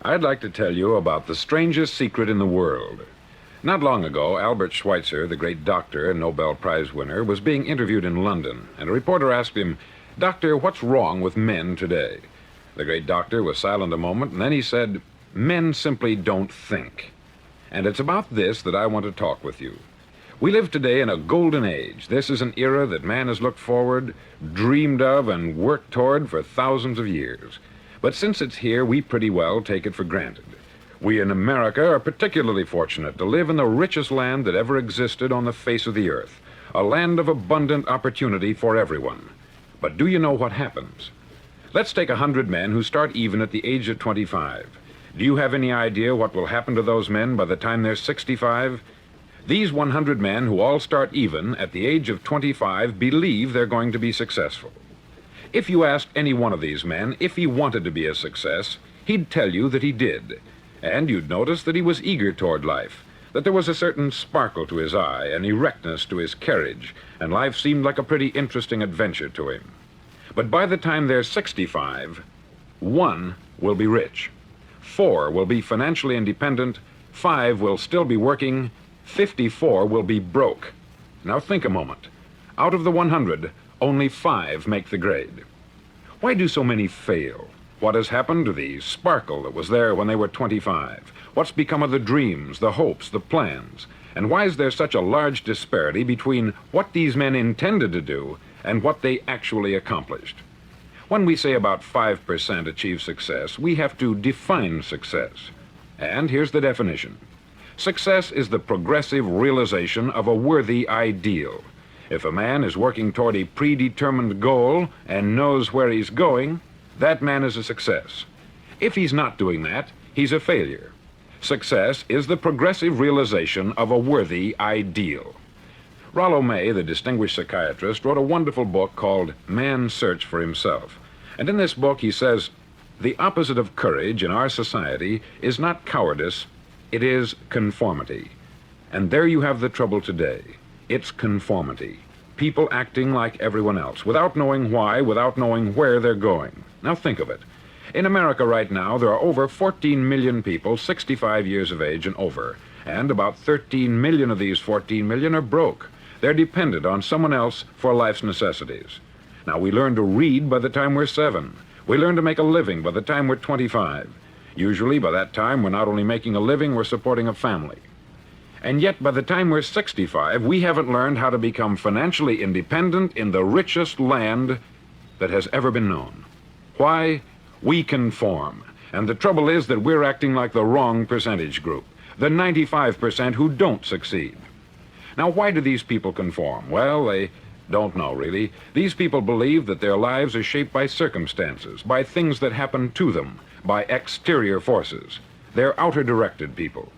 I'd like to tell you about the strangest secret in the world. Not long ago, Albert Schweitzer, the great doctor and Nobel Prize winner, was being interviewed in London, and a reporter asked him, "Doctor, what's wrong with men today?" The great doctor was silent a moment, and then he said, "Men simply don't think." And it's about this that I want to talk with you. We live today in a golden age. This is an era that man has looked forward, dreamed of, and worked toward for thousands of years. But since it's here, we pretty well take it for granted. We in America are particularly fortunate to live in the richest land that ever existed on the face of the earth, a land of abundant opportunity for everyone. But do you know what happens? Let's take 100 men who start even at the age of 25. Do you have any idea what will happen to those men by the time they're 65? These 100 men who all start even at the age of 25 believe they're going to be successful. If you asked any one of these men if he wanted to be a success, he'd tell you that he did. And you'd notice that he was eager toward life, that there was a certain sparkle to his eye, an erectness to his carriage, and life seemed like a pretty interesting adventure to him. But by the time they're 65, 1 will be rich, 4 will be financially independent, 5 will still be working, 54 will be broke. Now think a moment. Out of the 100, only 5 make the grade. Why do so many fail? What has happened to the sparkle that was there when they were 25? What's become of the dreams, the hopes, the plans? And why is there such a large disparity between what these men intended to do and what they actually accomplished? When we say about 5% achieve success, we have to define success. And here's the definition. Success is the progressive realization of a worthy ideal. If a man is working toward a predetermined goal and knows where he's going, that man is a success. If he's not doing that, he's a failure. Success is the progressive realization of a worthy ideal. Rollo May, the distinguished psychiatrist, wrote a wonderful book called Man's Search for Himself. And in this book he says, the opposite of courage in our society is not cowardice, it is conformity. And there you have the trouble today. It's conformity. People acting like everyone else, without knowing why, without knowing where they're going. Now think of it. In America right now, there are over 14 million people 65 years of age and over, and about 13 million of these 14 million are broke. They're dependent on someone else for life's necessities. Now, we learn to read by the time we're 7. We learn to make a living by the time we're 25. Usually, by that time, we're not only making a living, we're supporting a family. And yet, by the time we're 65, we haven't learned how to become financially independent in the richest land that has ever been known. Why? We conform. And the trouble is that we're acting like the wrong percentage group, the 95% who don't succeed. Now, why do these people conform? Well, they don't know, really. These people believe that their lives are shaped by circumstances, by things that happen to them, by exterior forces. They're outer-directed people.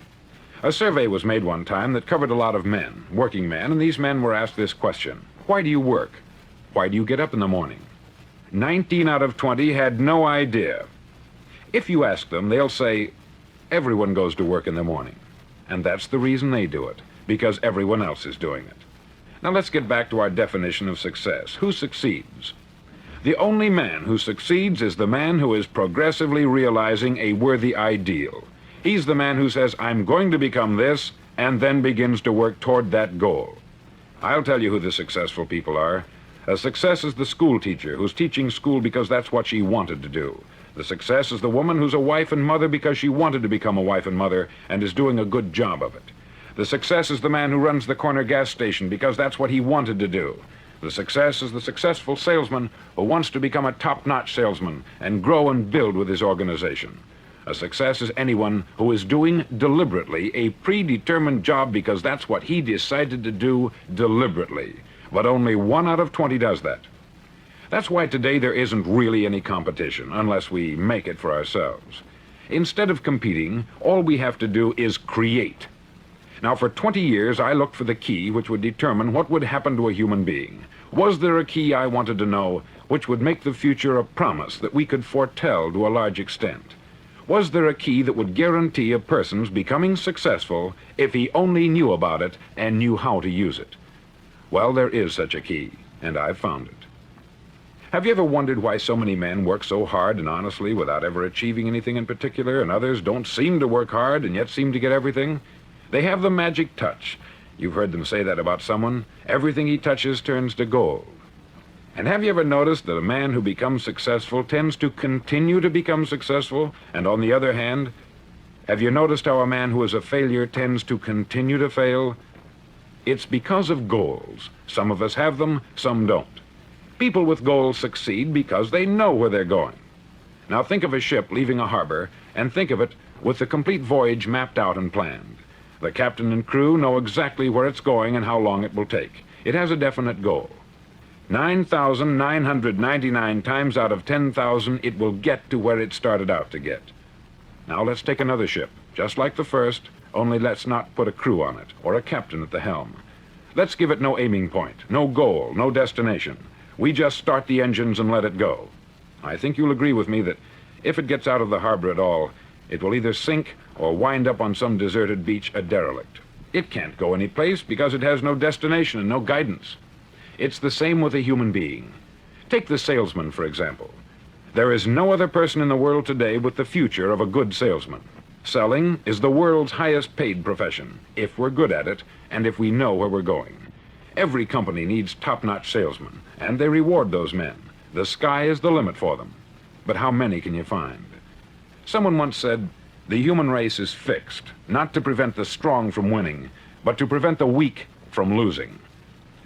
A survey was made one time that covered a lot of men, working men, and these men were asked this question. Why do you work? Why do you get up in the morning? 19 out of 20 had no idea. If you ask them, they'll say, everyone goes to work in the morning. And that's the reason they do it, because everyone else is doing it. Now let's get back to our definition of success. Who succeeds? The only man who succeeds is the man who is progressively realizing a worthy ideal. He's the man who says, I'm going to become this, and then begins to work toward that goal. I'll tell you who the successful people are. A success is the school teacher who's teaching school because that's what she wanted to do. The success is the woman who's a wife and mother because she wanted to become a wife and mother and is doing a good job of it. The success is the man who runs the corner gas station because that's what he wanted to do. The success is the successful salesman who wants to become a top-notch salesman and grow and build with his organization. A success is anyone who is doing deliberately a predetermined job because that's what he decided to do deliberately. But only 1 out of 20 does that. That's why today there isn't really any competition, unless we make it for ourselves. Instead of competing, all we have to do is create. Now, for 20 years, I looked for the key which would determine what would happen to a human being. Was there a key I wanted to know which would make the future a promise that we could foretell to a large extent? Was there a key that would guarantee a person's becoming successful if he only knew about it and knew how to use it? Well, there is such a key, and I've found it. Have you ever wondered why so many men work so hard and honestly without ever achieving anything in particular, and others don't seem to work hard and yet seem to get everything? They have the magic touch. You've heard them say that about someone. Everything he touches turns to gold. And have you ever noticed that a man who becomes successful tends to continue to become successful? And on the other hand, have you noticed how a man who is a failure tends to continue to fail? It's because of goals. Some of us have them, some don't. People with goals succeed because they know where they're going. Now think of a ship leaving a harbor, and think of it with the complete voyage mapped out and planned. The captain and crew know exactly where it's going and how long it will take. It has a definite goal. 9,999 times out of 10,000, it will get to where it started out to get. Now let's take another ship, just like the first, only let's not put a crew on it, or a captain at the helm. Let's give it no aiming point, no goal, no destination. We just start the engines and let it go. I think you'll agree with me that if it gets out of the harbor at all, it will either sink or wind up on some deserted beach a derelict. It can't go any place because it has no destination and no guidance. It's the same with a human being. Take the salesman, for example. There is no other person in the world today with the future of a good salesman. Selling is the world's highest paid profession, if we're good at it and if we know where we're going. Every company needs top-notch salesmen, and they reward those men. The sky is the limit for them. But how many can you find? Someone once said, the human race is fixed, not to prevent the strong from winning, but to prevent the weak from losing.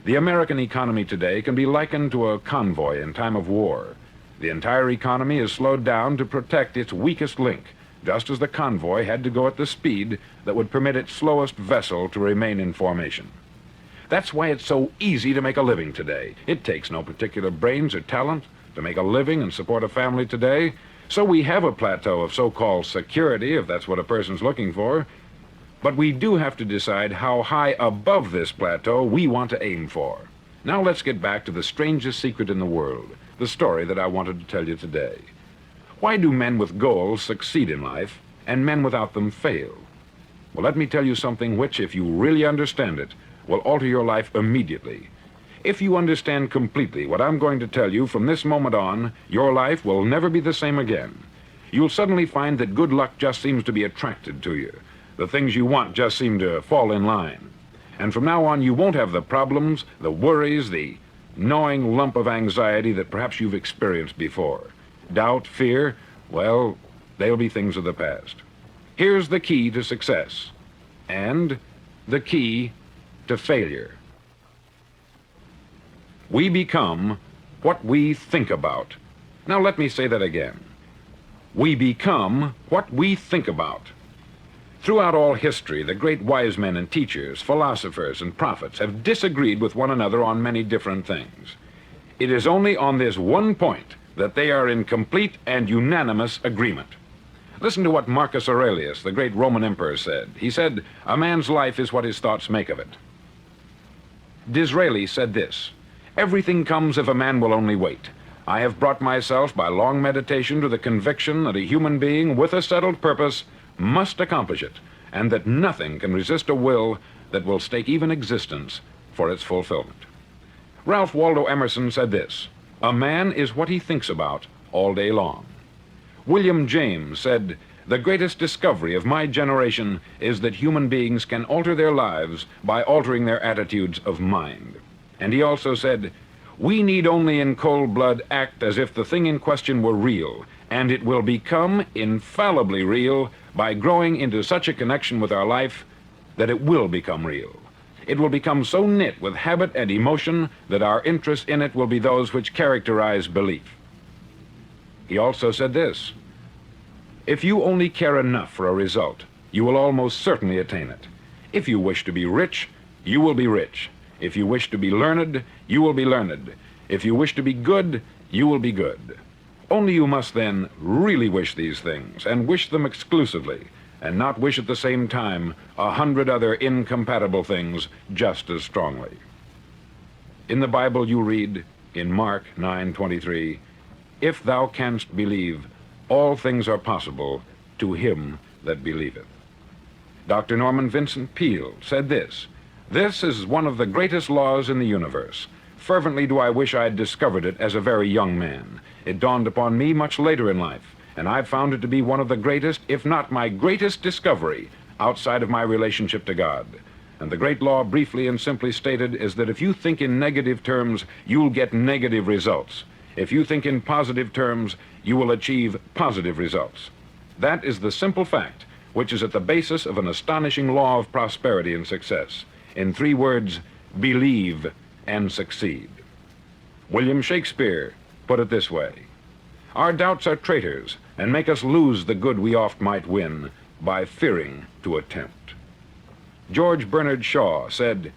The American economy today can be likened to a convoy in time of war. The entire economy is slowed down to protect its weakest link, just as the convoy had to go at the speed that would permit its slowest vessel to remain in formation. That's why it's so easy to make a living today. It takes no particular brains or talent to make a living and support a family today. So we have a plateau of so-called security, if that's what a person's looking for. But we do have to decide how high above this plateau we want to aim for. Now let's get back to the strangest secret in the world, the story that I wanted to tell you today. Why do men with goals succeed in life and men without them fail? Well, let me tell you something which, if you really understand it, will alter your life immediately. If you understand completely what I'm going to tell you from this moment on, your life will never be the same again. You'll suddenly find that good luck just seems to be attracted to you. The things you want just seem to fall in line. And from now on, you won't have the problems, the worries, the gnawing lump of anxiety that perhaps you've experienced before. Doubt, fear, well, they'll be things of the past. Here's the key to success, and the key to failure. We become what we think about. Now let me say that again. We become what we think about. Throughout all history, the great wise men and teachers, philosophers and prophets have disagreed with one another on many different things. It is only on this one point that they are in complete and unanimous agreement. Listen to what Marcus Aurelius, the great Roman emperor, said. He said, "A man's life is what his thoughts make of it." Disraeli said this, "Everything comes if a man will only wait. I have brought myself by long meditation to the conviction that a human being with a settled purpose must accomplish it, and that nothing can resist a will that will stake even existence for its fulfillment." Ralph Waldo Emerson said this, "A man is what he thinks about all day long." William James said, "The greatest discovery of my generation is that human beings can alter their lives by altering their attitudes of mind." And he also said, "We need only in cold blood act as if the thing in question were real, and it will become infallibly real by growing into such a connection with our life that it will become real. It will become so knit with habit and emotion that our interest in it will be those which characterize belief." He also said this, "If you only care enough for a result, you will almost certainly attain it. If you wish to be rich, you will be rich. If you wish to be learned, you will be learned. If you wish to be good, you will be good. Only you must then really wish these things, and wish them exclusively, and not wish at the same time 100 other incompatible things just as strongly." In the Bible you read, in Mark 9:23, "If thou canst believe, all things are possible to him that believeth." Dr. Norman Vincent Peale said this, "This is one of the greatest laws in the universe. Fervently do I wish I had discovered it as a very young man. It dawned upon me much later in life, and I've found it to be one of the greatest, if not my greatest discovery, outside of my relationship to God. And the great law, briefly and simply stated, is that if you think in negative terms, you'll get negative results. If you think in positive terms, you will achieve positive results. That is the simple fact, which is at the basis of an astonishing law of prosperity and success. In 3 words, believe and succeed. William Shakespeare put it this way: our doubts are traitors, and make us lose the good we oft might win by fearing to attempt. George Bernard Shaw said,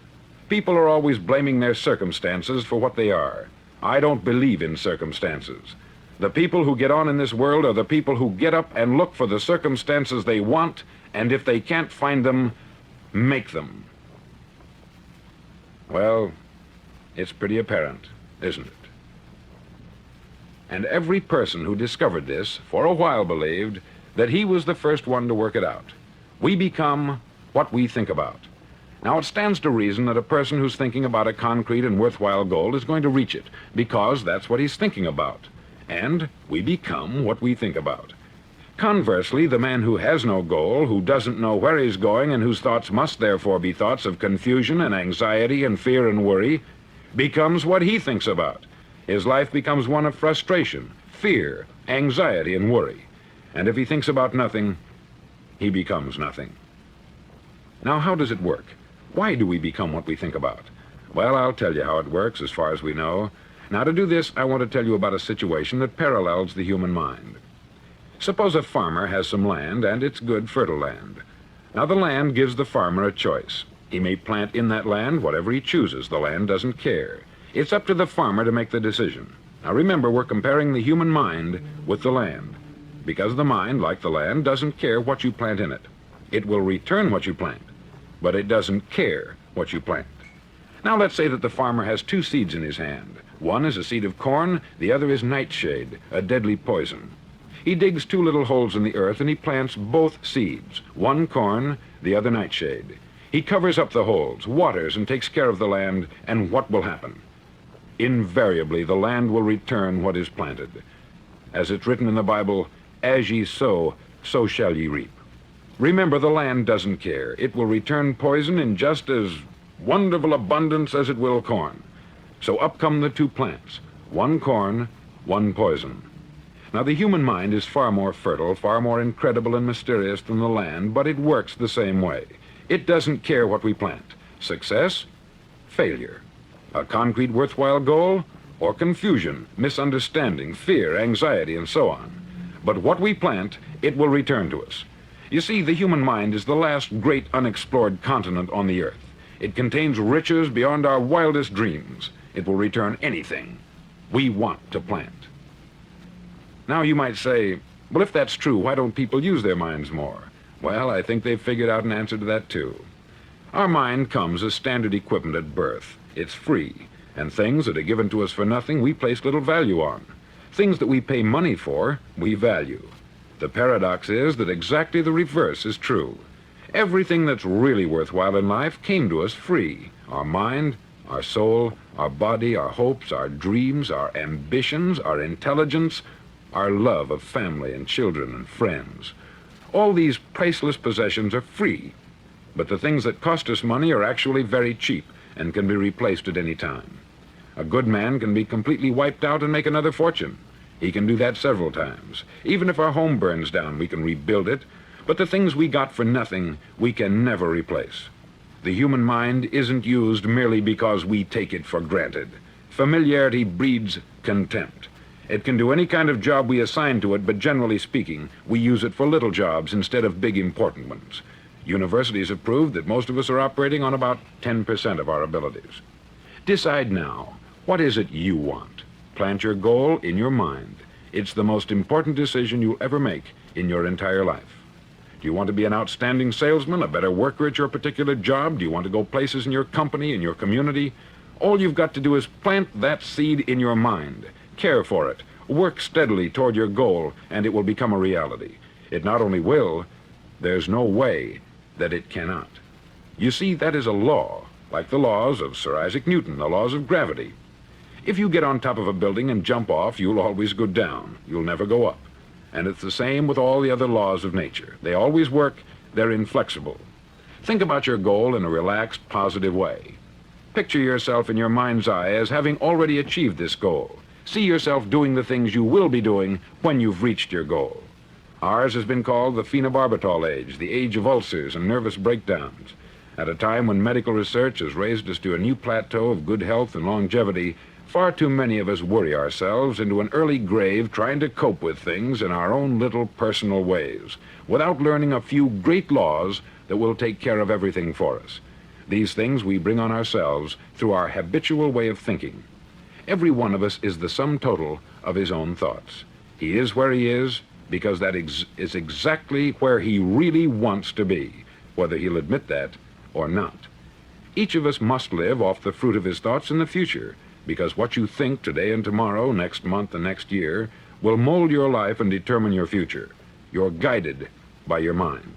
people are always blaming their circumstances for what they are. I don't believe in circumstances. The people who get on in this world are the people who get up and look for the circumstances they want, and if they can't find them, make them. Well, it's pretty apparent, isn't it? And every person who discovered this for a while believed that he was the first one to work it out. We become what we think about. Now, it stands to reason that a person who's thinking about a concrete and worthwhile goal is going to reach it, because that's what he's thinking about. And we become what we think about. Conversely, the man who has no goal, who doesn't know where he's going, and whose thoughts must therefore be thoughts of confusion and anxiety and fear and worry, becomes what he thinks about. His life becomes one of frustration, fear, anxiety, and worry. And if he thinks about nothing, he becomes nothing. Now, how does it work? Why do we become what we think about? Well, I'll tell you how it works as far as we know. Now, to do this, I want to tell you about a situation that parallels the human mind. Suppose a farmer has some land, and it's good, fertile land. Now, the land gives the farmer a choice. He may plant in that land whatever he chooses. The land doesn't care. It's up to the farmer to make the decision. Now, remember, we're comparing the human mind with the land, because the mind, like the land, doesn't care what you plant in it. It will return what you plant, but it doesn't care what you plant. Now, let's say that the farmer has 2 seeds in his hand. One is a seed of corn, the other is nightshade, a deadly poison. He digs 2 little holes in the earth and he plants both seeds, one corn, the other nightshade. He covers up the holes, waters, and takes care of the land, and what will happen? Invariably, the land will return what is planted. As it's written in the Bible, as ye sow, so shall ye reap. Remember, the land doesn't care. It will return poison in just as wonderful abundance as it will corn. So up come the 2 plants, one corn, one poison. Now, the human mind is far more fertile, far more incredible and mysterious than the land, but it works the same way. It doesn't care what we plant. Success, failure. A concrete, worthwhile goal, or confusion, misunderstanding, fear, anxiety, and so on. But what we plant, it will return to us. You see, the human mind is the last great unexplored continent on the earth. It contains riches beyond our wildest dreams. It will return anything we want to plant. Now, you might say, well, if that's true, why don't people use their minds more? Well, I think they've figured out an answer to that, too. Our mind comes as standard equipment at birth. It's free, and things that are given to us for nothing, we place little value on. Things that we pay money for, we value. The paradox is that exactly the reverse is true. Everything that's really worthwhile in life came to us free. Our mind, our soul, our body, our hopes, our dreams, our ambitions, our intelligence, our love of family and children and friends. All these priceless possessions are free, but the things that cost us money are actually very cheap and can be replaced at any time. A good man can be completely wiped out and make another fortune. He can do that several times. Even if our home burns down, we can rebuild it, but the things we got for nothing, we can never replace. The human mind isn't used merely because we take it for granted. Familiarity breeds contempt. It can do any kind of job we assign to it, but generally speaking, we use it for little jobs instead of big, important ones. Universities have proved that most of us are operating on about 10% of our abilities. Decide now, what is it you want? Plant your goal in your mind. It's the most important decision you'll ever make in your entire life. Do you want to be an outstanding salesman, a better worker at your particular job? Do you want to go places in your company, in your community? All you've got to do is plant that seed in your mind. Care for it. Work steadily toward your goal, and it will become a reality. It not only will, there's no way that it cannot. You see, that is a law, like the laws of Sir Isaac Newton, the laws of gravity. If you get on top of a building and jump off, you'll always go down. You'll never go up. And it's the same with all the other laws of nature. They always work. They're inflexible. Think about your goal in a relaxed, positive way. Picture yourself in your mind's eye as having already achieved this goal. See yourself doing the things you will be doing when you've reached your goal. Ours has been called the phenobarbital age, the age of ulcers and nervous breakdowns. At a time when medical research has raised us to a new plateau of good health and longevity, far too many of us worry ourselves into an early grave trying to cope with things in our own little personal ways, without learning a few great laws that will take care of everything for us. These things we bring on ourselves through our habitual way of thinking. Every one of us is the sum total of his own thoughts. He is where he is because that is exactly where he really wants to be, whether he'll admit that or not. Each of us must live off the fruit of his thoughts in the future, because what you think today and tomorrow, next month and next year, will mold your life and determine your future. You're guided by your mind.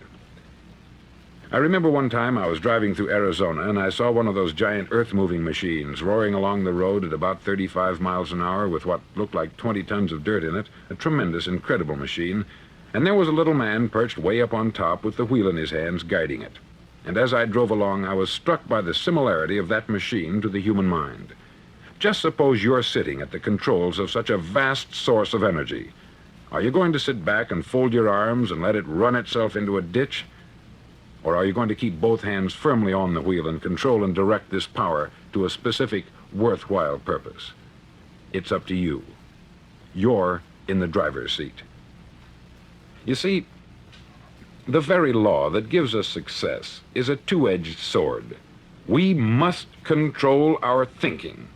I remember one time I was driving through Arizona and I saw one of those giant earth-moving machines roaring along the road at about 35 miles an hour with what looked like 20 tons of dirt in it, a tremendous, incredible machine, and there was a little man perched way up on top with the wheel in his hands guiding it. And as I drove along, I was struck by the similarity of that machine to the human mind. Just suppose you're sitting at the controls of such a vast source of energy. Are you going to sit back and fold your arms and let it run itself into a ditch? Or are you going to keep both hands firmly on the wheel and control and direct this power to a specific, worthwhile purpose? It's up to you. You're in the driver's seat. You see, the very law that gives us success is a two-edged sword. We must control our thinking.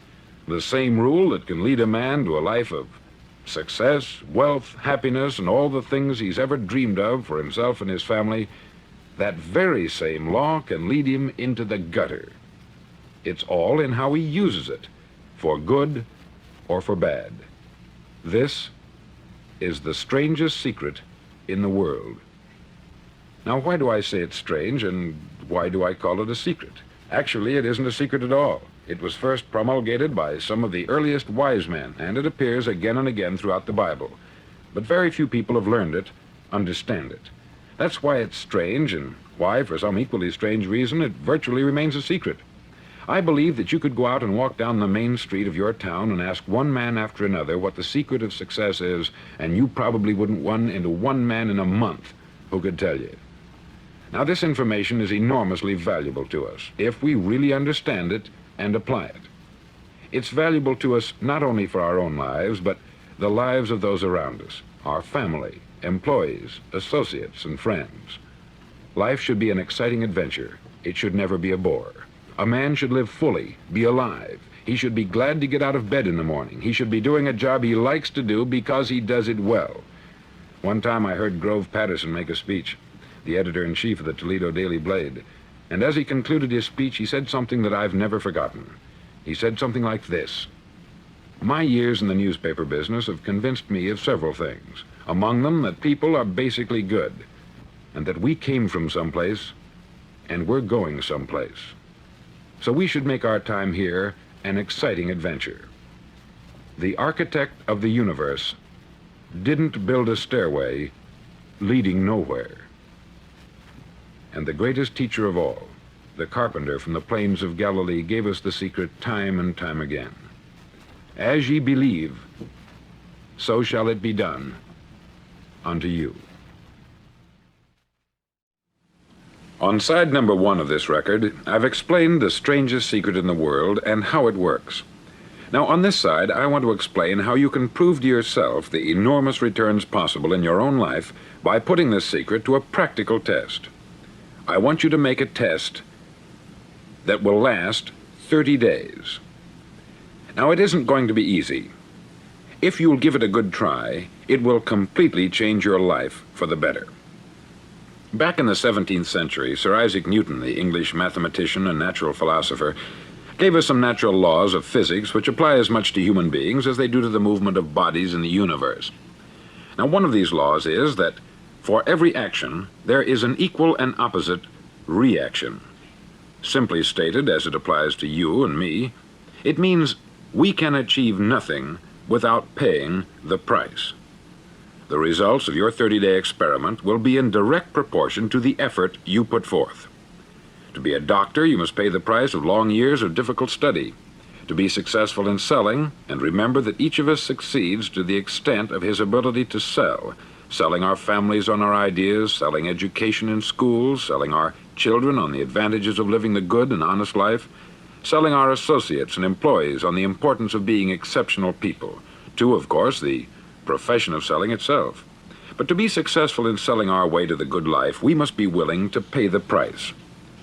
The same rule that can lead a man to a life of success, wealth, happiness, and all the things he's ever dreamed of for himself and his family, that very same law can lead him into the gutter. It's all in how he uses it, for good or for bad. This is the strangest secret in the world. Now, why do I say it's strange, and why do I call it a secret? Actually, it isn't a secret at all. It was first promulgated by some of the earliest wise men, and it appears again and again throughout the Bible. But very few people have learned it, understand it. That's why it's strange, and why, for some equally strange reason, it virtually remains a secret. I believe that you could go out and walk down the main street of your town and ask one man after another what the secret of success is, and you probably wouldn't run into one man in a month who could tell you. Now, this information is enormously valuable to us if we really understand it and apply it. It's valuable to us not only for our own lives, but the lives of those around us, our family, employees, associates, and friends. Life should be an exciting adventure. It should never be a bore. A man should live fully, be alive. He should be glad to get out of bed in the morning. He should be doing a job he likes to do because he does it well. One time I heard Grove Patterson make a speech, the editor-in-chief of the Toledo Daily Blade, and as he concluded his speech, he said something that I've never forgotten. He said something like this: "My years in the newspaper business have convinced me of several things. Among them, that people are basically good, and that we came from someplace, and we're going someplace. So we should make our time here an exciting adventure. The architect of the universe didn't build a stairway leading nowhere. And the greatest teacher of all, the carpenter from the plains of Galilee, gave us the secret time and time again. As ye believe, so shall it be done unto you." On side number 1 of this record, I've explained the strangest secret in the world and how it works. Now, on this side, I want to explain how you can prove to yourself the enormous returns possible in your own life by putting this secret to a practical test. I want you to make a test that will last 30 days. Now, it isn't going to be easy. If you'll give it a good try, it will completely change your life for the better. Back in the 17th century, Sir Isaac Newton, the English mathematician and natural philosopher, gave us some natural laws of physics which apply as much to human beings as they do to the movement of bodies in the universe. Now, one of these laws is that for every action, there is an equal and opposite reaction. Simply stated, as it applies to you and me, it means we can achieve nothing without paying the price. The results of your 30-day experiment will be in direct proportion to the effort you put forth. To be a doctor, you must pay the price of long years of difficult study. To be successful in selling, and remember that each of us succeeds to the extent of his ability to sell, selling our families on our ideas, selling education in schools, selling our children on the advantages of living the good and honest life, selling our associates and employees on the importance of being exceptional people, to, of course, the profession of selling itself. But to be successful in selling our way to the good life, we must be willing to pay the price.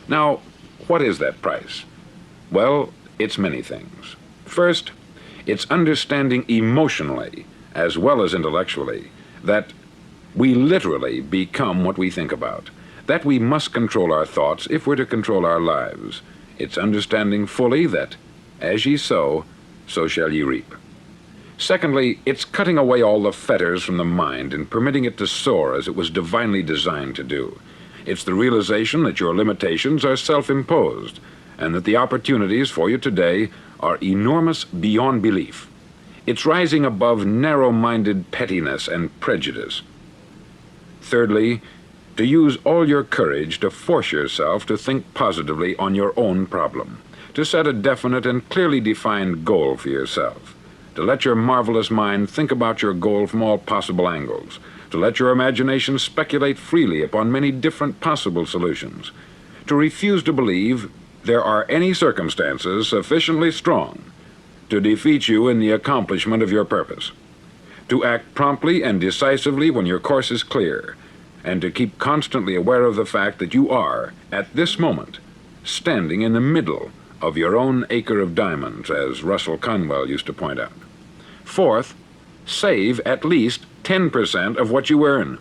Now, what is that price? Well, it's many things. First, it's understanding emotionally, as well as intellectually, that we literally become what we think about, that we must control our thoughts if we're to control our lives. It's understanding fully that, as ye sow, so shall ye reap. Secondly, it's cutting away all the fetters from the mind and permitting it to soar as it was divinely designed to do. It's the realization that your limitations are self-imposed, and that the opportunities for you today are enormous beyond belief. It's rising above narrow-minded pettiness and prejudice. Thirdly, to use all your courage to force yourself to think positively on your own problem, to set a definite and clearly defined goal for yourself, to let your marvelous mind think about your goal from all possible angles, to let your imagination speculate freely upon many different possible solutions, to refuse to believe there are any circumstances sufficiently strong to defeat you in the accomplishment of your purpose, to act promptly and decisively when your course is clear, and to keep constantly aware of the fact that you are, at this moment, standing in the middle of your own acre of diamonds, as Russell Conwell used to point out. Fourth, save at least 10% of what you earn.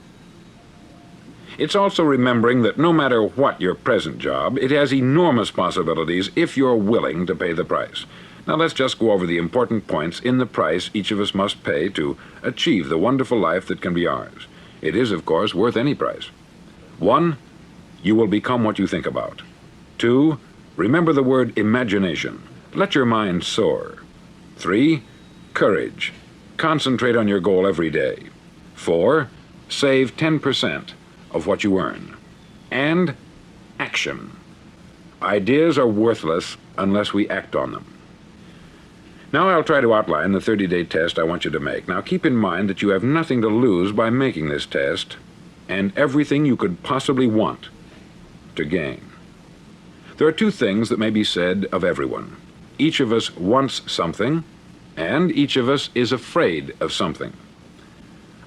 It's also remembering that no matter what your present job, it has enormous possibilities if you're willing to pay the price. Now let's just go over the important points in the price each of us must pay to achieve the wonderful life that can be ours. It is, of course, worth any price. 1, you will become what you think about. 2, remember the word imagination. Let your mind soar. 3, courage. Concentrate on your goal every day. 4, save 10% of what you earn. And action. Ideas are worthless unless we act on them. Now I'll try to outline the 30-day test I want you to make. Now keep in mind that you have nothing to lose by making this test, and everything you could possibly want to gain. There are 2 things that may be said of everyone. Each of us wants something, and each of us is afraid of something.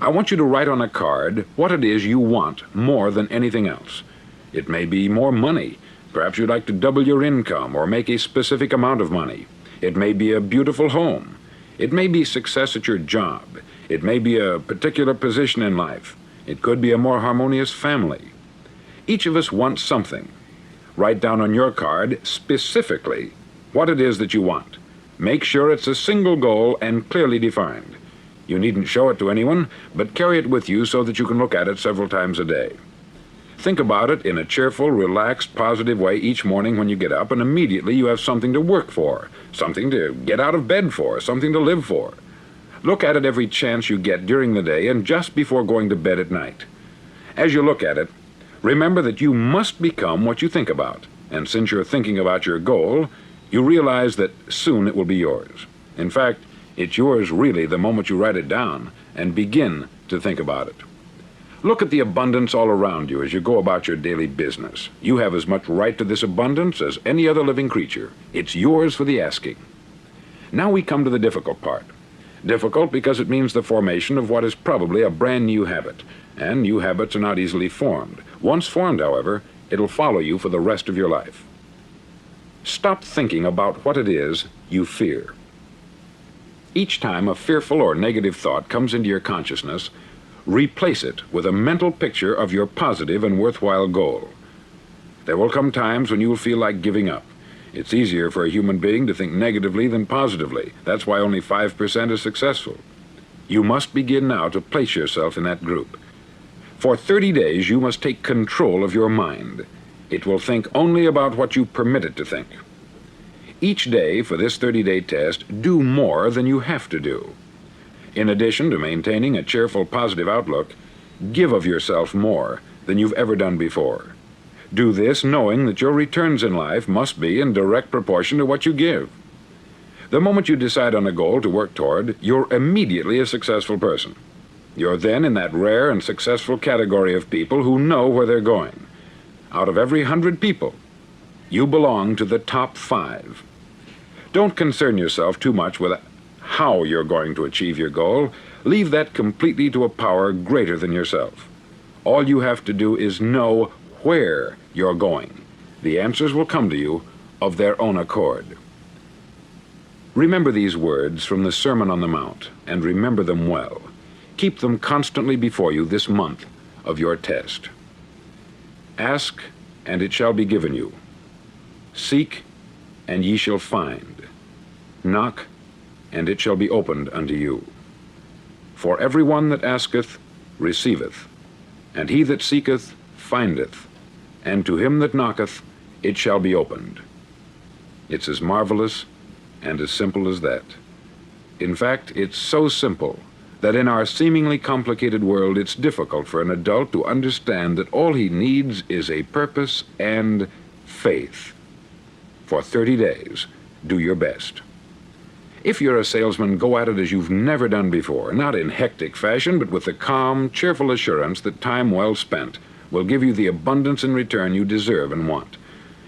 I want you to write on a card what it is you want more than anything else. It may be more money. Perhaps you'd like to double your income or make a specific amount of money. It may be a beautiful home. It may be success at your job. It may be a particular position in life. It could be a more harmonious family. Each of us wants something. Write down on your card specifically what it is that you want. Make sure it's a single goal and clearly defined. You needn't show it to anyone, but carry it with you so that you can look at it several times a day. Think about it in a cheerful, relaxed, positive way each morning when you get up, and immediately you have something to work for, something to get out of bed for, something to live for. Look at it every chance you get during the day and just before going to bed at night. As you look at it, remember that you must become what you think about, and since you're thinking about your goal, you realize that soon it will be yours. In fact, it's yours really the moment you write it down and begin to think about it. Look at the abundance all around you as you go about your daily business. You have as much right to this abundance as any other living creature. It's yours for the asking. Now we come to the difficult part. Difficult because it means the formation of what is probably a brand new habit, and new habits are not easily formed. Once formed, however, it'll follow you for the rest of your life. Stop thinking about what it is you fear. Each time a fearful or negative thought comes into your consciousness, replace it with a mental picture of your positive and worthwhile goal. There will come times when you will feel like giving up. It's easier for a human being to think negatively than positively. That's why only 5% is successful. You must begin now to place yourself in that group. For 30 days, you must take control of your mind. It will think only about what you permit it to think. Each day for this 30-day test, do more than you have to do. In addition to maintaining a cheerful, positive outlook, give of yourself more than you've ever done before. Do this knowing that your returns in life must be in direct proportion to what you give. The moment you decide on a goal to work toward, you're immediately a successful person. You're then in that rare and successful category of people who know where they're going. Out of every 100 people, you belong to the top 5. Don't concern yourself too much with how you're going to achieve your goal. Leave that completely to a power greater than yourself. All you have to do is know where you're going. The answers will come to you of their own accord. Remember these words from the Sermon on the Mount, and remember them well. Keep them constantly before you this month of your test. Ask, and it shall be given you. Seek, and ye shall find. Knock, and it shall be opened unto you. For every one that asketh receiveth, and he that seeketh findeth, and to him that knocketh it shall be opened. It's as marvelous and as simple as that. In fact, it's so simple that in our seemingly complicated world it's difficult for an adult to understand that all he needs is a purpose and faith. For 30 days, do your best. If you're a salesman, go at it as you've never done before, not in hectic fashion, but with the calm, cheerful assurance that time well spent will give you the abundance in return you deserve and want.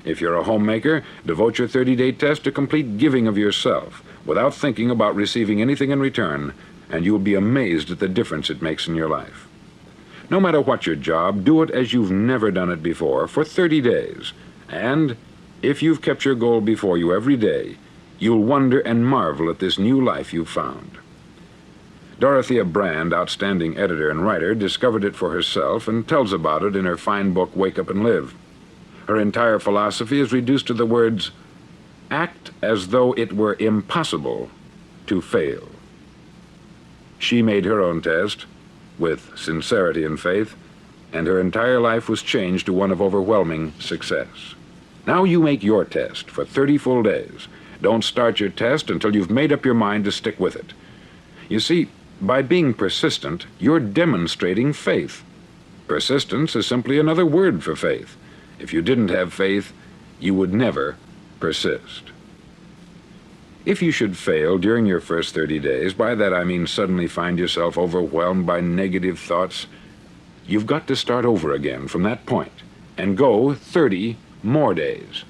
If you're a homemaker, devote your 30-day test to complete giving of yourself without thinking about receiving anything in return, and you'll be amazed at the difference it makes in your life. No matter what your job, do it as you've never done it before for 30 days. And if you've kept your goal before you every day, you'll wonder and marvel at this new life you've found. Dorothea Brand, outstanding editor and writer, discovered it for herself and tells about it in her fine book, Wake Up and Live. Her entire philosophy is reduced to the words, act as though it were impossible to fail. She made her own test with sincerity and faith, and her entire life was changed to one of overwhelming success. Now you make your test for 30 full days. Don't start your test until you've made up your mind to stick with it. You see, by being persistent, you're demonstrating faith. Persistence is simply another word for faith. If you didn't have faith, you would never persist. If you should fail during your first 30 days, by that I mean suddenly find yourself overwhelmed by negative thoughts, you've got to start over again from that point and go 30 more days.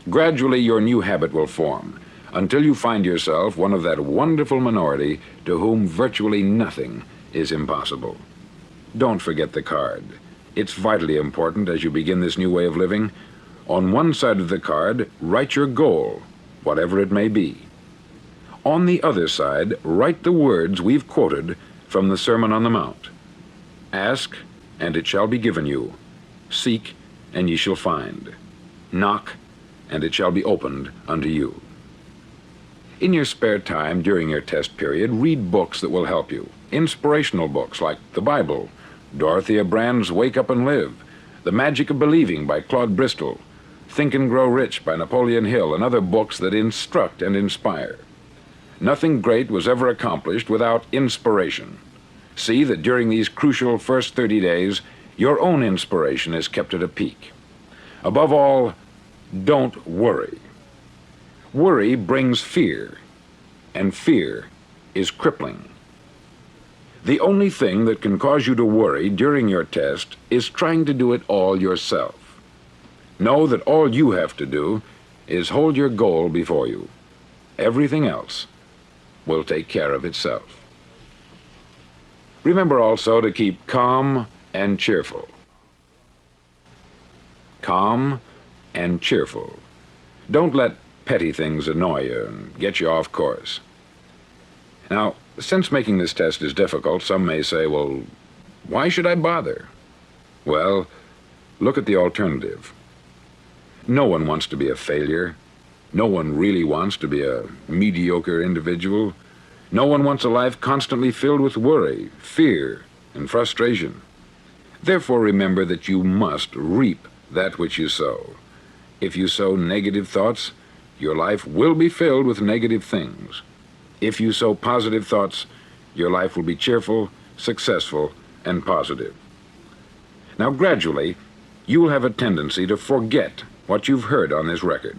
Gradually, your new habit will form until you find yourself one of that wonderful minority to whom virtually nothing is impossible. Don't forget the card. It's vitally important as you begin this new way of living. On one side of the card, write your goal, whatever it may be. On the other side, write the words we've quoted from the Sermon on the Mount. Ask, and it shall be given you. Seek, and ye shall find. Knock, and it shall be opened unto you. In your spare time during your test period, read books that will help you. Inspirational books like the Bible, Dorothea Brand's Wake Up and Live, The Magic of Believing by Claude Bristol, Think and Grow Rich by Napoleon Hill, and other books that instruct and inspire. Nothing great was ever accomplished without inspiration. See that during these crucial first 30 days, your own inspiration is kept at a peak. Above all, don't worry. Worry brings fear, and fear is crippling. The only thing that can cause you to worry during your test is trying to do it all yourself. Know that all you have to do is hold your goal before you. Everything else will take care of itself. Remember also to keep calm and cheerful. Calm and cheerful. Don't let petty things annoy you and get you off course. Now, since making this test is difficult, some may say, well, why should I bother? Well, look at the alternative. No one wants to be a failure. No one really wants to be a mediocre individual. No one wants a life constantly filled with worry, fear, and frustration. Therefore, remember that you must reap that which you sow. If you sow negative thoughts, your life will be filled with negative things. If you sow positive thoughts, your life will be cheerful, successful, and positive. Now, gradually, you will have a tendency to forget what you've heard on this record.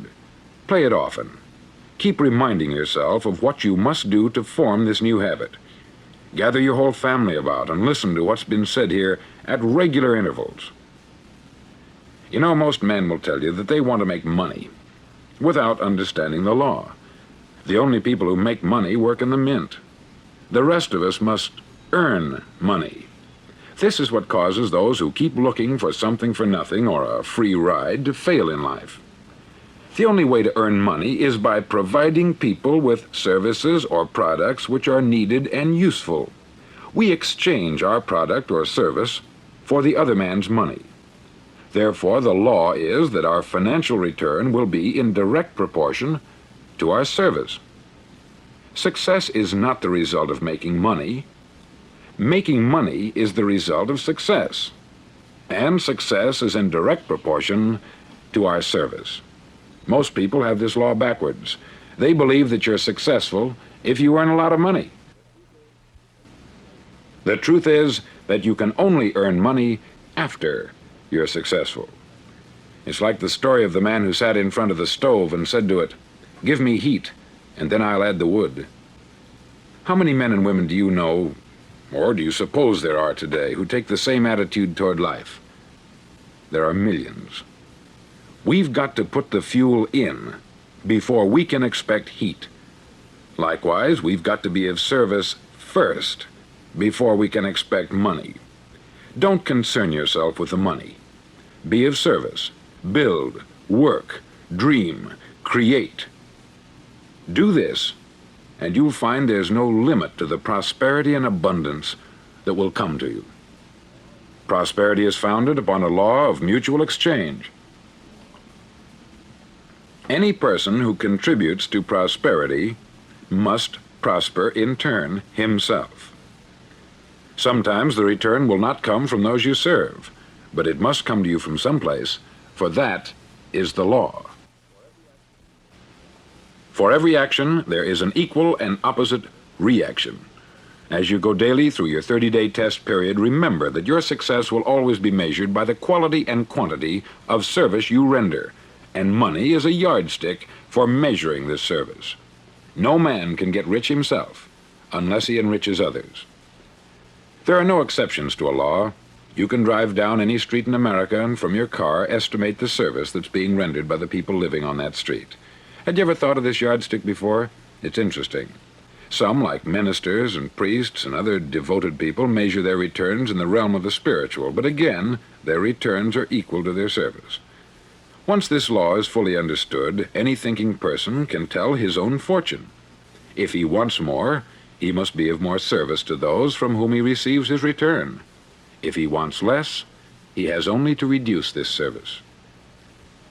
Play it often. Keep reminding yourself of what you must do to form this new habit. Gather your whole family about and listen to what's been said here at regular intervals. You know, most men will tell you that they want to make money without understanding the law. The only people who make money work in the mint. The rest of us must earn money. This is what causes those who keep looking for something for nothing or a free ride to fail in life. The only way to earn money is by providing people with services or products which are needed and useful. We exchange our product or service for the other man's money. Therefore, the law is that our financial return will be in direct proportion to our service. Success is not the result of making money. Making money is the result of success. And success is in direct proportion to our service. Most people have this law backwards. They believe that you're successful if you earn a lot of money. The truth is that you can only earn money after you're successful. It's like the story of the man who sat in front of the stove and said to it, "Give me heat, and then I'll add the wood." How many men and women do you know, or do you suppose there are today, who take the same attitude toward life? There are millions. We've got to put the fuel in before we can expect heat. Likewise, we've got to be of service first before we can expect money. Don't concern yourself with the money. Be of service. Build, work, dream, create. Do this, and you'll find there's no limit to the prosperity and abundance that will come to you. Prosperity is founded upon a law of mutual exchange. Any person who contributes to prosperity must prosper in turn himself. Sometimes the return will not come from those you serve, but it must come to you from someplace, for that is the law. For every action, there is an equal and opposite reaction. As you go daily through your 30-day test period, remember that your success will always be measured by the quality and quantity of service you render, and money is a yardstick for measuring this service. No man can get rich himself unless he enriches others. There are no exceptions to a law. You can drive down any street in America and from your car estimate the service that's being rendered by the people living on that street. Had you ever thought of this yardstick before? It's interesting. Some, like ministers and priests and other devoted people, measure their returns in the realm of the spiritual, but again, their returns are equal to their service. Once this law is fully understood, any thinking person can tell his own fortune. If he wants more, he must be of more service to those from whom he receives his return. If he wants less, he has only to reduce this service.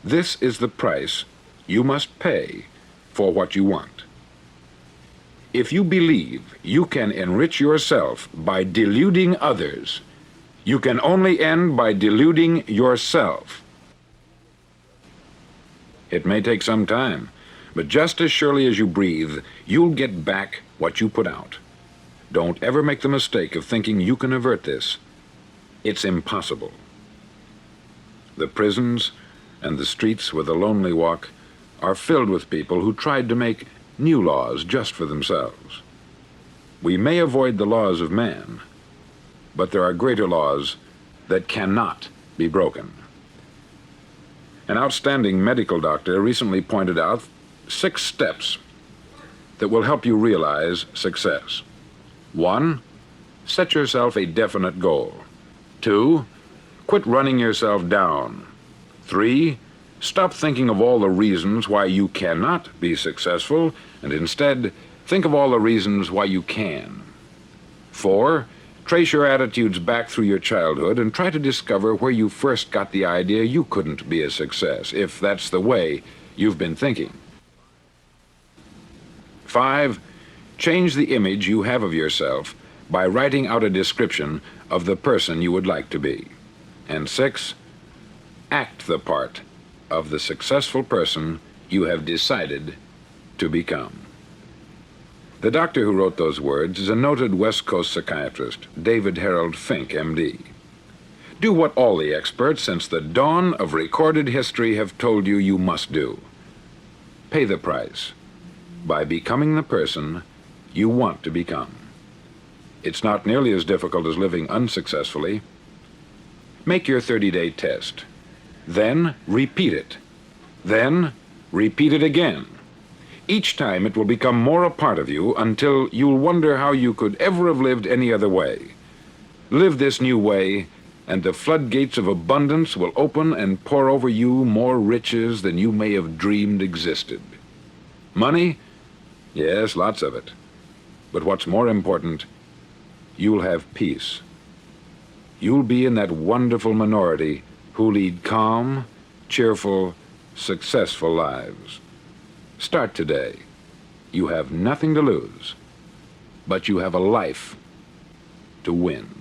This is the price you must pay for what you want. If you believe you can enrich yourself by deluding others, you can only end by deluding yourself. It may take some time, but just as surely as you breathe, you'll get back what you put out. Don't ever make the mistake of thinking you can avert this. It's impossible. The prisons and the streets where the lonely walk are filled with people who tried to make new laws just for themselves. We may avoid the laws of man, but there are greater laws that cannot be broken. An outstanding medical doctor recently pointed out 6 steps that will help you realize success. 1, set yourself a definite goal. 2, quit running yourself down. 3, stop thinking of all the reasons why you cannot be successful, and instead think of all the reasons why you can. 4, trace your attitudes back through your childhood and try to discover where you first got the idea you couldn't be a success, if that's the way you've been thinking. 5, change the image you have of yourself by writing out a description of the person you would like to be. And 6, act the part of the successful person you have decided to become. The doctor who wrote those words is a noted West Coast psychiatrist, David Harold Fink, M.D. Do what all the experts since the dawn of recorded history have told you you must do. Pay the price by becoming the person you want to become. It's not nearly as difficult as living unsuccessfully. Make your 30-day test. Then repeat it. Then repeat it again. Each time it will become more a part of you until you'll wonder how you could ever have lived any other way. Live this new way, and the floodgates of abundance will open and pour over you more riches than you may have dreamed existed. Money? Yes, lots of it. But what's more important, you'll have peace. You'll be in that wonderful minority who lead calm, cheerful, successful lives. Start today. You have nothing to lose, but you have a life to win.